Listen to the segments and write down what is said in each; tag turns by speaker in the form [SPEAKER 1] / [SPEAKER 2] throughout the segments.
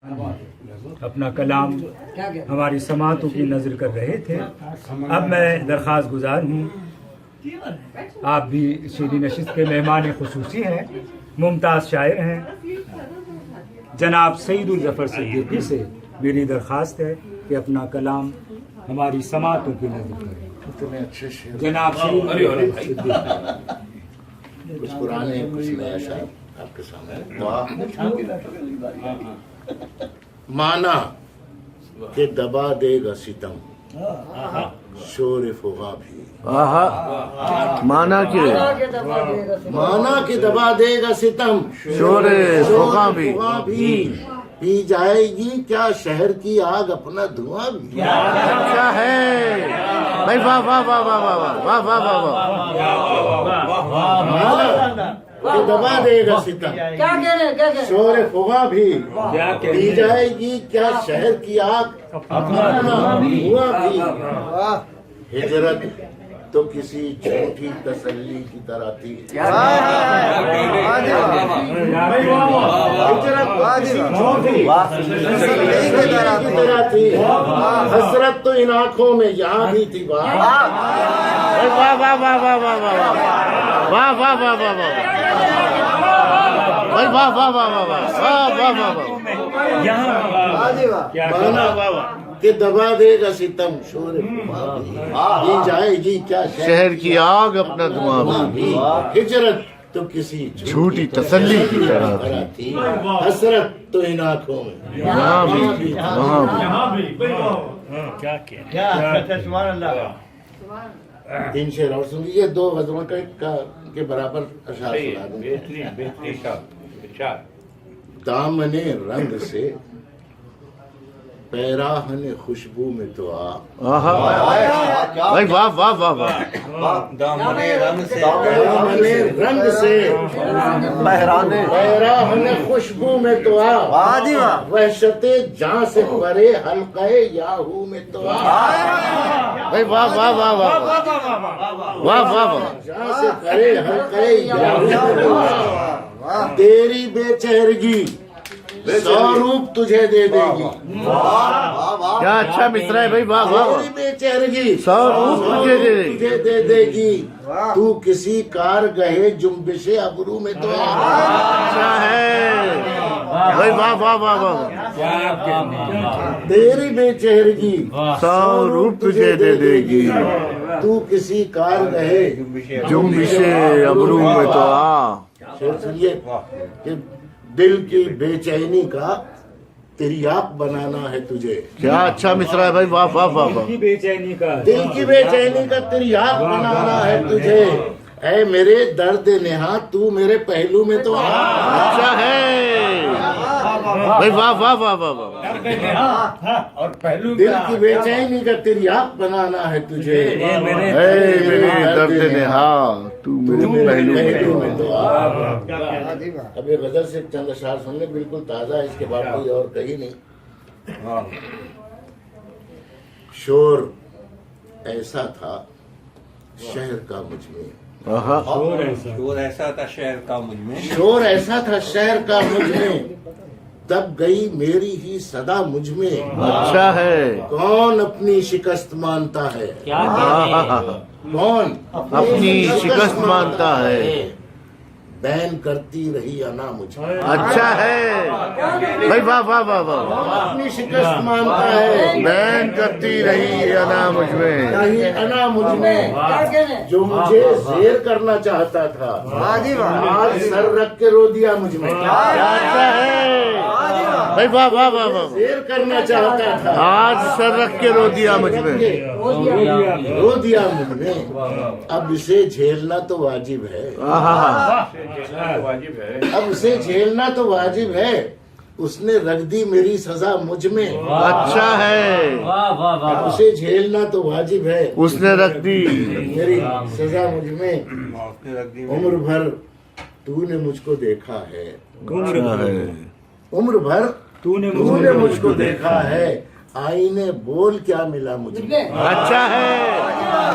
[SPEAKER 1] अपना कलाम हमारी समातों की नज़र कर रहे थे। अब मैं दरख्वास्त गुजार हूँ, आप भी शीरी नशिस्त के मेहमान खुसूसी हैं, मुमताज़ शायर हैं, जनाब सईदुल ज़फ़र सिद्दीकी से मेरी दरख्वास्त है कि अपना कलाम हमारी समातों की नज़र करें।
[SPEAKER 2] इतने अच्छे शेर
[SPEAKER 1] जनाब सईदुल सिद्दीकी।
[SPEAKER 2] कुछ पुराने कुछ नया शायर आपके सामने। माना के दबा देगा सितम शोर फुगा भी।
[SPEAKER 3] माना
[SPEAKER 2] के दबा देगा सितम
[SPEAKER 3] शोर फुगा भी।
[SPEAKER 2] पी जाएगी क्या शहर की आग अपना धुआं भी।
[SPEAKER 3] अच्छा है भाई, वाह वाह वाह वाह वाह वाह वाह वाह वाह।
[SPEAKER 2] माना के दबा देगा सितम
[SPEAKER 4] क्या कह रहे
[SPEAKER 2] शोर फुगा भी।
[SPEAKER 1] क्या
[SPEAKER 2] पी जाएगी क्या शहर की आग अपना धुआं भी। हिजरत तो किसी छोटी तसल्ली की तरह थी। हिजरत किसी छोटी तसल्ली की तरह थी। हसरत तो इन आँखों में यहाँ भी थी।
[SPEAKER 3] वाह वाह वाह वाह वाह वाह वाह वाह वाह वाह वाह वाह भाई, वाह वाह वाह वाह वाह वाह वाह वाह।
[SPEAKER 2] के दबा देगा सितम शोर पी जाएगी क्या
[SPEAKER 3] शहर की आग अपना धुआं भी।
[SPEAKER 2] हिजरत तो किसी
[SPEAKER 3] झूठी तसल्ली की तरह
[SPEAKER 2] थी। हसरत तो इन आँखों में
[SPEAKER 3] यहाँ भी वहाँ भी।
[SPEAKER 2] तीन शेर और सुन लीजिए, दो गजलों के बराबर अशार सुना दूं। दामने रंग से पैराहने खुशबू में तो आ।
[SPEAKER 3] भाई वाह वाह वाह वाह।
[SPEAKER 2] दामने रंग से पैराहने खुशबू में तो आ। वहशते जान से परे हल्के याहू में तो आ।
[SPEAKER 3] भाई वाह वाह वाह वाह वाह वाह वाह।
[SPEAKER 2] जान से परे हल्के याहू में तो आ। तेरी बेचैरगी स्वरूप तुझे दे देगी।
[SPEAKER 3] क्या अच्छा मिसरा है भाई, वाह वाह।
[SPEAKER 2] तेरी बेचैरगी
[SPEAKER 3] स्वरूप तुझे
[SPEAKER 2] दे देगी। तू किसी कार गए जुम्बिशे अबरू में तो
[SPEAKER 3] अच्छा है भाई, वाह वाह वाह वाह।
[SPEAKER 2] तेरी बेचैरगी
[SPEAKER 3] स्वरूप तुझे दे देगी।
[SPEAKER 2] तू किसी कार गए
[SPEAKER 3] जुम्बिशे अबरू में तो आ।
[SPEAKER 2] शेर सुनिए कि दिल की बेचैनी का तिरियाक बनाना है तुझे।
[SPEAKER 3] क्या अच्छा मिसरा है भाई, वाह वाह वाह वाह।
[SPEAKER 1] बेचैनी का
[SPEAKER 2] दिल की बेचैनी का तिरियाक बनाना है तुझे। ऐ मेरे दर्द नेहा तू मेरे पहलू में तो आ।
[SPEAKER 3] अच्छा है भाई, वाह वाह वाह वाह वाह।
[SPEAKER 1] और पहलू
[SPEAKER 2] दिल की बेचैनी का तिरियाक बनाना है तुझे।
[SPEAKER 3] मेरे दर्द नेहा तू मेरे पहलू में तो आ।
[SPEAKER 2] अब ये गजल से चंद अशार सुन ले, बिल्कुल ताजा है, इसके बाद कोई और कहीं नहीं। शोर ऐसा था शहर का मुझमें।
[SPEAKER 5] शोर ऐसा था शहर का मुझमें।
[SPEAKER 2] शोर ऐसा था शहर का मुझमें। तब गई मेरी ही सदा मुझमें।
[SPEAKER 3] अच्छा है।
[SPEAKER 2] कौन अपनी शिकस्त मानता है। कौन
[SPEAKER 3] अपनी शिकस्त मानता है।
[SPEAKER 2] बैन करती रही अना मुझमें।
[SPEAKER 3] अच्छा है भाई, वाह वाह वाह वाह।
[SPEAKER 2] अपनी शिकस्त मानता है।
[SPEAKER 3] बैन करती रही अना मुझमें।
[SPEAKER 2] नहीं अना मुझमें। जो मुझे शेर करना चाहता था आज सर रख के रो दिया मुझमें।
[SPEAKER 3] अच्छा है भाई, वाह वाह वाह वाह।
[SPEAKER 2] शेर करना चाहता था
[SPEAKER 3] आज सर रख के रो दिया मुझमें।
[SPEAKER 2] रो दिया मुझमें। अब इसे झेलना तो वाजिब है। अब उसे झेलना तो वाजिब है। उसने रख दी मेरी सजा मुझ में।
[SPEAKER 3] अच्छा है,
[SPEAKER 2] अब उसे झेलना तो वाजिब है।
[SPEAKER 3] उसने रख दी
[SPEAKER 2] मेरी सजा मुझ में। उम्र भर तूने मुझको देखा है। उम्र भर तूने मुझको देखा है। आईने बोल क्या मिला मुझे।
[SPEAKER 3] अच्छा है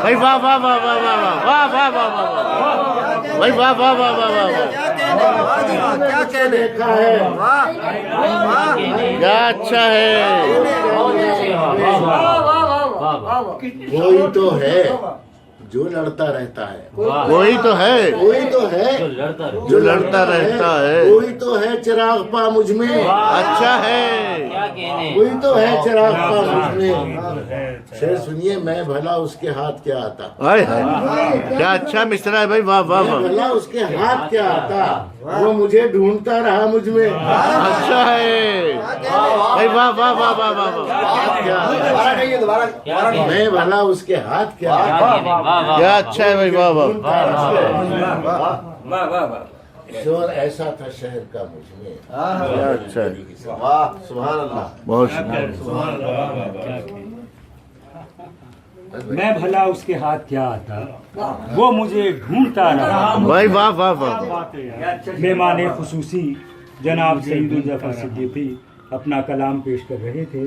[SPEAKER 3] भाई, वाह वाह वाह वाह वाह वाह वाह वाह वाह वाह भाई, वाह वाह वाह वाह वाह।
[SPEAKER 2] क्या कहने देखा है
[SPEAKER 3] क्या अच्छा है।
[SPEAKER 2] कोई तो है जो लड़ता रहता है,
[SPEAKER 3] कोई तो है
[SPEAKER 2] कोई तो है
[SPEAKER 3] जो लड़ता रहता है।
[SPEAKER 2] कोई तो है चिराग पा मुझ में,
[SPEAKER 3] अच्छा है।
[SPEAKER 2] कोई तो है चिराग पा मुझ में। शेर सुनिए, मैं भला उसके हाथ क्या आता,
[SPEAKER 3] हाय हाय क्या अच्छा मिश्रा है भाई, वाह वाह
[SPEAKER 2] मैं
[SPEAKER 3] वाह।
[SPEAKER 2] भला उसके हाथ क्या आता, वो मुझे ढूंढता रहा मुझ में।
[SPEAKER 3] अच्छा है भाई, वाह वाह वाह वाह वाह वाह।
[SPEAKER 2] मैं भला उसके हाथ क्या आता,
[SPEAKER 3] क्या अच्छा है भाई, वाह वाह।
[SPEAKER 2] शोर ऐसा था शहर का मुझ में।
[SPEAKER 3] क्या अच्छा है,
[SPEAKER 2] वाह सुभान अल्लाह।
[SPEAKER 3] बहुत शुक्रिया।
[SPEAKER 1] मैं भला उसके हाथ क्या आता, वो मुझे ढूंढता रहा।
[SPEAKER 3] भाई वाह वाह वाह।
[SPEAKER 1] मेहमान खुसूसी जनाब सईदुल जफर सिद्दीकी अपना कलाम पेश कर रहे थे।